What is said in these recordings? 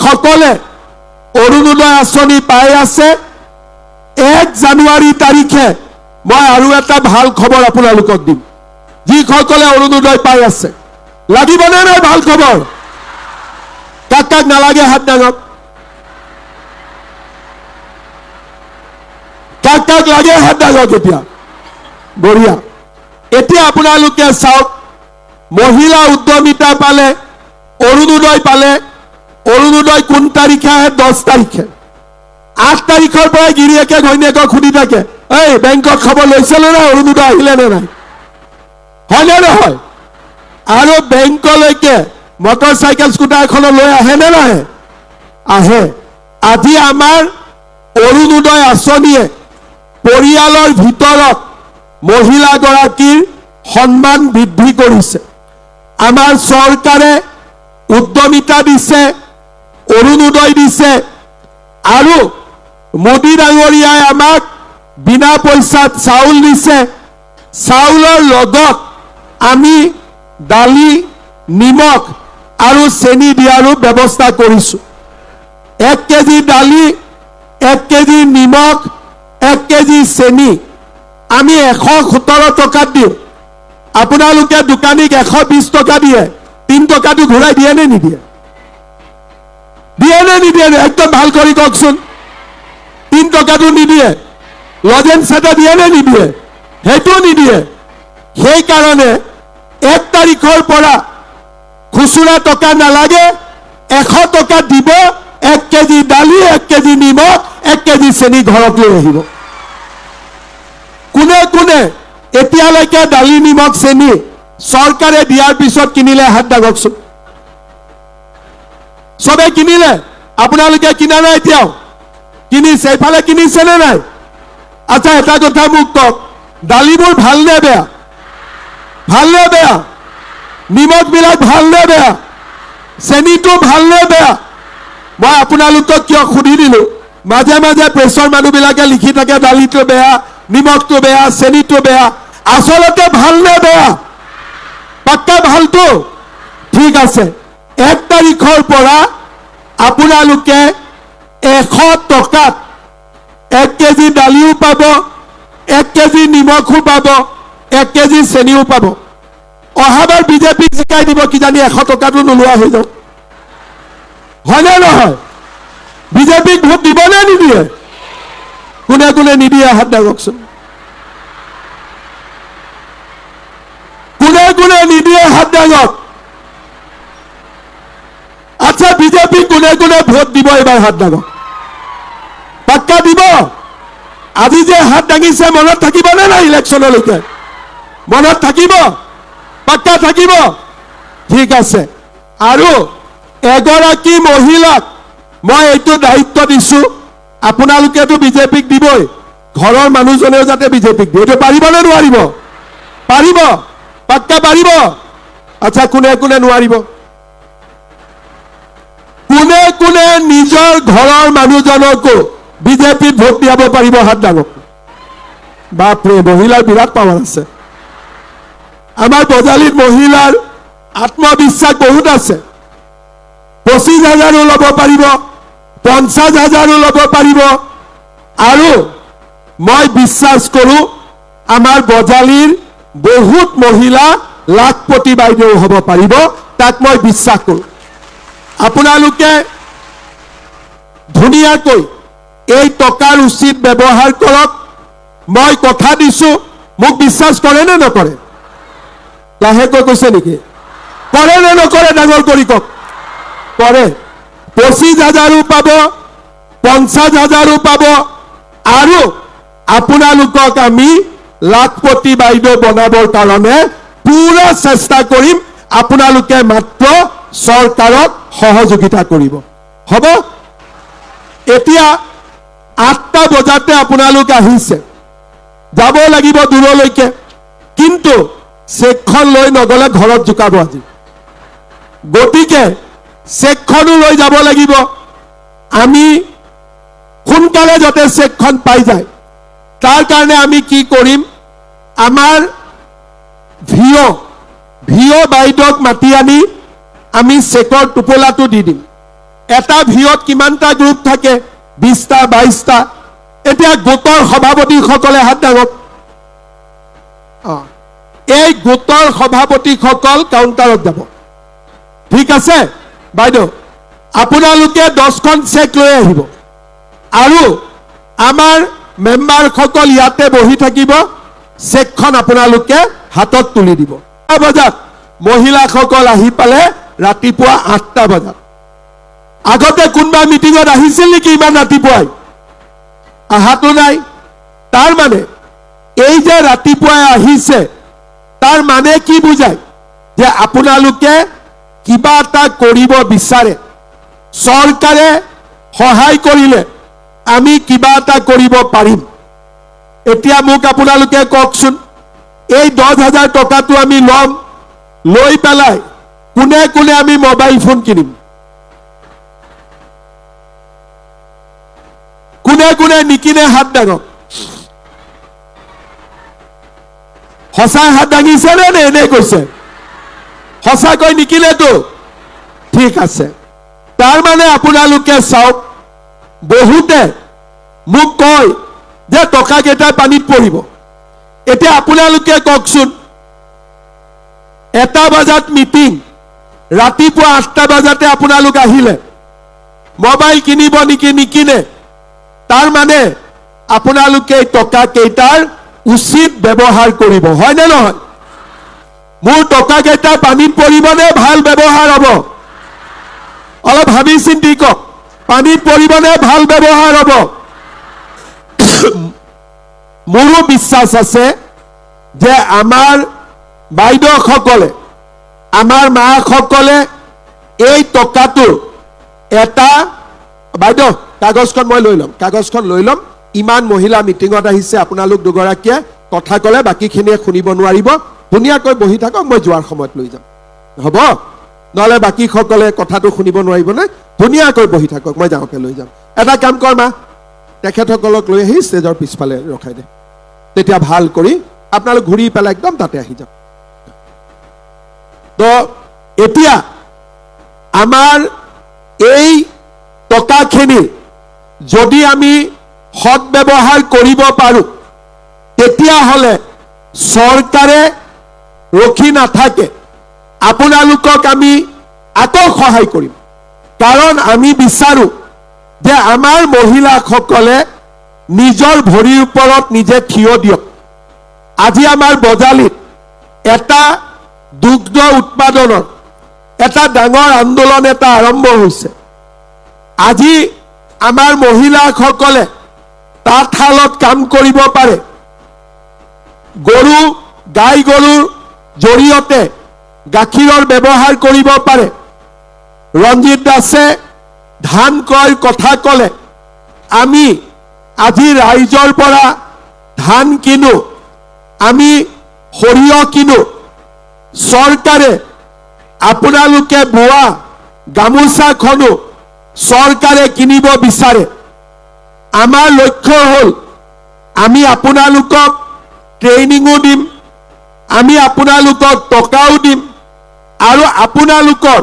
যিসকলে অৰুণোদয় আঁচনি পাই আছে 1 জানুৱাৰী তাৰিখে মই আৰু এটা ভাল খবৰ আপোনালোকক দিম যিসকলে অৰুণোদয় পাই আছে লাগিবনে নাই ভাল খবৰ কাক কাক নালাগে হাত দাঙক কাক কাক লাগে হাত দাঙক এতিয়া বঢ়িয়া এতিয়া আপোনালোকে চাওক মহিলা উদ্যমিতা পালে অৰুণোদয় পালে অৰুণোদয় কোন তাৰিখে আহে 10 তাৰিখে 8 তাৰিখৰ পৰা গিৰিয়েকে ঘৈণীয়েকক সুধি থাকে এই বেংকৰ খবৰ লৈছিলে না অৰুণোদয় আহিলে নে নাই হয়নে নহয় আৰু বেংকলৈকে মটৰচাইকেল স্কুটাৰ এখন লৈ আহে নে নাহে আহে আজি আমাৰ অৰুণোদয় আঁচনিয়ে পৰিয়ালৰ ভিতৰত মহিলাগৰাকীৰ সন্মান বৃদ্ধি কৰিছে আমাৰ চৰকাৰে উদ্যমিতা দিছে অৰুণোদয় দিছে আৰু মোদী ডাঙৰীয়াই আমাক বিনা পইচাত চাউল দিছে চাউলৰ লগত আমি দালি নিমখ আৰু চেনি দিয়াৰো ব্যৱস্থা কৰিছো 1 কেজি দালি 1 কেজি নিমখ 1 কেজি চেনি আমি 117 টকাত দিওঁ আপোনালোকে দোকানীক 120 টকা দিয়ে 3 টকাটো ঘূৰাই দিয়ে নে নিদিয়ে দিয়ে নে নিদিয়ে একদম ভাল কৰি কওকচোন 3 টকাটো নিদিয়ে লজেন্স এটা দিয়ে নে নিদিয়ে সেইটো নিদিয়ে সেইকাৰণে 1 তাৰিখৰ পৰা খুচুৰা টকা নালাগে 100 টকা দিব 1 কেজি দালি 1 কেজি নিমখ 1 কেজি চেনি ঘৰত লৈ আহিব কোনে কোনে এতিয়ালৈকে দালি নিমখ চেনি চৰকাৰে দিয়াৰ পিছত কিনিলে হাত দাঙকচোন সবে কিনিলে আপোনালোকে কিনা নাই এতিয়াও কিনিছে এইফালে কিনিছে নে নাই আচ্ছা এটা কথা মোক কওক দালিবোৰ ভাল নে বেয়া নিমখ বিলাক ভাল নে বেয়া চেনিটো ভাল নে বেয়া মই আপোনালোকক কিয় সুধি দিলো মাজে মাজে প্ৰেছৰ মানুহবিলাকে লিখি থাকে দালিটো বেয়া নিমখটো বেয়া চেনিটো বেয়া আসলতে ভাল নে বেয়া পাক্কা ভালটো ঠিক আছে 1 তাৰিখৰ পৰা আপোনালোকে 100 টকাত 1 কেজি দালিও পাব 1 কেজি নিমখও পাব 1 কেজি চেনিও পাব অহাবাৰ বিজেপিক জিকাই দিব কিজানি 100 টকাটো নোলোৱা হৈ যাওক হয়নে নহয় বিজেপিক ভোট দিব নে নিদিয়ে কোনে কোনে নিদিয়ে হাত দাঙকচোন কোনে কোনে নিদিয়ে হাত দাঙক আচ্ছা বিজেপি কোনে কোনে ভোট দিব এবাৰ হাত দাঙক পাক্কা দিব আজি যে হাত দাঙিছে মনত থাকিব নে নাই ইলেকশ্যনলৈকে মনত থাকিব পাক্কা থাকিব ঠিক আছে আৰু এগৰাকী মহিলাক মই এইটো দায়িত্ব দিছো আপোনালোকেতো বিজেপিক দিবই ঘৰৰ মানুহজনেও যাতে বিজেপিক দিয়ে এইটো পাৰিব নে নোৱাৰিব পাৰিব পাক্কা পাৰিব আচ্ছা কোনে কোনে নোৱাৰিব কোনে কোনে নিজৰ ঘৰৰ মানুহজনকো বিজেপিত ভোট দিয়াব পাৰিব হাত দাঙক বাপৰে মহিলাৰ বিৰাট পাৱাৰ আছে আমাৰ বজালীত মহিলাৰ আত্মবিশ্বাস বহুত আছে 25,000 ল'ব পাৰিব 50,000 ল'ব পাৰিব আৰু মই বিশ্বাস কৰো আমাৰ বজালীৰ বহুত মহিলা লাখপতি বাইদেউ হ'ব পাৰিব তাক মই বিশ্বাস কৰো আপোনালোকে ধুনীয়াকৈ এই টকাৰ উচিত ব্যৱহাৰ কৰক মই কথা দিছো মোক বিশ্বাস কৰে নে নকৰে লাহেকৈ কৈছে নেকি কৰে নে নকৰে ডাঙৰ কৰি কওক কৰে 25,000 পাব 50,000 পাব আৰু আপোনালোকক আমি লাখপতি বাইদেউ বনাবৰ কাৰণে পুৰা চেষ্টা কৰিম আপোনালোকে মাত্ৰ চৰকাৰক সহযোগিতা কৰিব হ'ব এতিয়া 8টা বজাতে আপোনালোক আহিছে যাব লাগিব দূৰলৈকে কিন্তু চেকখন লৈ নগলে ঘৰত জুকাব আজি গতিকে চেকখনো লৈ যাব লাগিব আমি সোনকালে যাতে চেকখন পাই যায় তাৰ কাৰণে আমি কি কৰিম আমাৰ ভিঅ বাইদেউক মাতি আনি আমি চেকৰ টোপোলাটো দি দিম এটা ভিঅত কিমানটা গ্ৰুপ থাকে 20টা 22টা এতিয়া গোটৰ সভাপতিসকলে হাত দাঙক এই গোটৰ সভাপতিসকল কাউণ্টাৰত যাব ঠিক আছে বাইদেউ আপোনালোকে 10খন চেক লৈ আহিব আৰু আমাৰ মেম্বাৰসকল ইয়াতে বহি থাকিব চেকখন আপোনালোকে হাতত তুলি দিব বজাত মহিলাসকল আহি পালে ৰাতিপুৱা 8টা বজাত আগতে কোনবা মিটিঙত আহিছিল নেকি ইমান ৰাতিপুৱাই আহাতো নাই তাৰ মানে এই যে ৰাতিপুৱাই আহিছে তাৰ মানে কি বুজায় যে আপোনালোকে কিবা এটা কৰিব বিচাৰে চৰকাৰে সহায় কৰিলে আমি কিবা এটা কৰিব পাৰিম এতিয়া মোক আপোনালোকে কওকচোন এই 10,000 টকাটো আমি লম লৈ পেলাই কোনে কোনে আমি মোবাইল ফোন কিনিম কোনে কোনে নিকিনে হাত দাঙক সঁচাই হাত দাঙিছে নে এনে কৈছে সঁচাকৈ নিকিনেতো ঠিক আছে তাৰ মানে আপোনালোকে চাওক বহুতে মোক কয় যে টকা কেইটা পানীত পৰিব এতিয়া আপোনালোকে কওকচোন 1টা বজাত মিটিং ৰাতিপুৱা 8টা বজাতে আপোনালোক আহিলে মোবাইল কিনিব নেকি নিকিনে তাৰ মানে আপোনালোকে টকা কেইটাৰ উচিত ব্যৱহাৰ কৰিব হয় নে নহয় মোৰ টকা কেইটা পানীত পৰিব নে ভাল ব্যৱহাৰ হ'ব অলপ ভাবি চিন্তি কওক পানীত পৰিব নে ভাল ব্যৱহাৰ হ'ব মোৰো বিশ্বাস আছে যে আমাৰ বাইদেউসকলে আমাৰ মাসকলে এই টকাটো এটা বাইদেউ কাগজখন মই লৈ ল'ম কাগজখন লৈ ল'ম ইমান মহিলা মিটিঙত আহিছে আপোনালোক দুগৰাকীয়ে কথা ক'লে বাকীখিনিয়ে শুনিব নোৱাৰিব ধুনীয়াকৈ বহি থাকক মই যোৱাৰ সময়ত লৈ যাম হ'ব নহ'লে বাকীসকলে কথাটো শুনিব নোৱাৰিব নে ধুনীয়াকৈ বহি থাকক মই যাওঁতে লৈ যাম এটা কাম কৰ মা তেখেতসকলক লৈ আহি ষ্টেজৰ পিছফালে ৰখাই দে তেতিয়া ভাল কৰি আপোনালোক ঘূৰি পেলাই একদম তাতে আহি যাম তো এতিয়া আমাৰ এই টকাখিনি যদি আমি সৎ ব্যৱহাৰ কৰিব পাৰোঁ তেতিয়াহ'লে চৰকাৰে ৰখি নাথাকে আপোনালোকক আমি আকৌ সহায় কৰিম কাৰণ আমি বিচাৰোঁ যে আমাৰ মহিলাসকলে নিজৰ ভৰিৰ ওপৰত নিজে থিয় দিয়ক আজি আমাৰ বজালিত এটা দুগ্ধ উৎপাদনৰ এটা ডাঙৰ আন্দোলন এটা আৰম্ভ হৈছে আজি আমাৰ মহিলাসকলে তাঁতশালত কাম কৰিব পাৰে গৰু গাই গৰুৰ জৰিয়তে গাখীৰৰ ব্যৱহাৰ কৰিব পাৰে ৰঞ্জিত দাসে ধান ক্ৰয়ৰ কথা ক'লে আমি আজি ৰাইজৰ পৰা ধান কিনো আমি সৰিয়হ কিনো চৰকাৰে আপোনালোকে বোৱা গামোচাখনো চৰকাৰে কিনিব বিচাৰে আমাৰ লক্ষ্য হ'ল আমি আপোনালোকক ট্ৰেইনিঙো দিম আমি আপোনালোকক টকাও দিম আৰু আপোনালোকৰ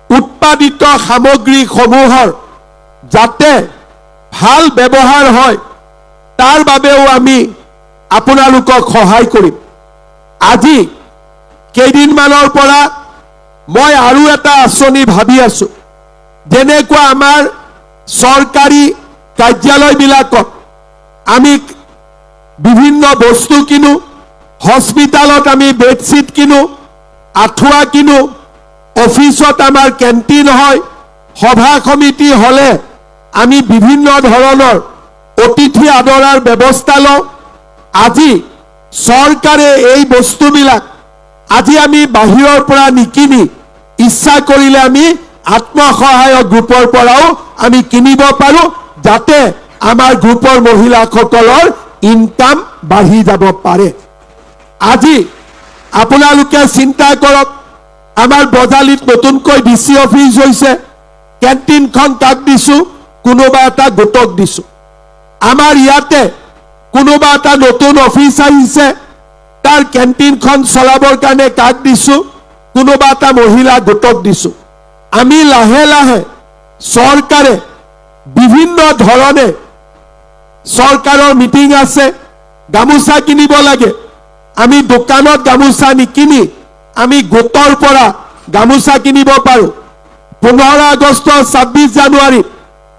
উৎপাদিত সামগ্ৰীসমূহৰ যাতে ভাল ব্যৱহাৰ হয় তাৰ বাবেও আমি আপোনালোকক সহায় কৰিম আজি কেইদিনমানৰ পৰা মই আৰু এটা আঁচনি ভাবি আছোঁ যেনেকুৱা আমাৰ চৰকাৰী কাৰ্যালয়বিলাকত আমি বিভিন্ন বস্তু কিনো হস্পিটালত আমি বেডশ্বীট কিনো আঁঠুৱা কিনো অফিচত আমাৰ কেণ্টিন হয় সভা সমিতি হ'লে আমি বিভিন্ন ধৰণৰ অতিথি আদৰাৰ ব্যৱস্থা লওঁ আজি চৰকাৰে এই বস্তুবিলাক আজি আমি বাহিৰৰ পৰা নিকিনি ইচ্ছা কৰিলে আমি আত্মসহায়ক গ্ৰুপৰ পৰাও আমি কিনিব পাৰোঁ যাতে আমাৰ গ্ৰুপৰ মহিলাসকলৰ ইনকাম বাঢ়ি যাব পাৰে আজি আপোনালোকে চিন্তা কৰক আমাৰ বজালিত নতুনকৈ ডিচি অফিচ হৈছে কেণ্টিনখন কাক দিছোঁ কোনোবা এটা গোটক দিছোঁ আমাৰ ইয়াতে কোনোবা এটা নতুন অফিচ আহিছে তাৰ কেণ্টিনখন চলাবৰ কাৰণে কাক দিছোঁ কোনোবা এটা মহিলা গোটক দিছোঁ আমি লাহে লাহে চৰকাৰে বিভিন্ন ধৰণে চৰকাৰৰ মিটিং আছে, গামোচা কিনিব লাগে। আমি দোকানত গামোচা নিকিনি আমি গোটৰ পৰা গামোচা কিনিব পাৰোঁ। 15 আগষ্ট 26 জানুৱাৰীত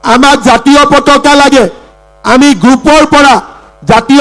আমাক জাতীয় পতাকা লাগে, আমি গ্ৰুপৰ পৰা জাতীয়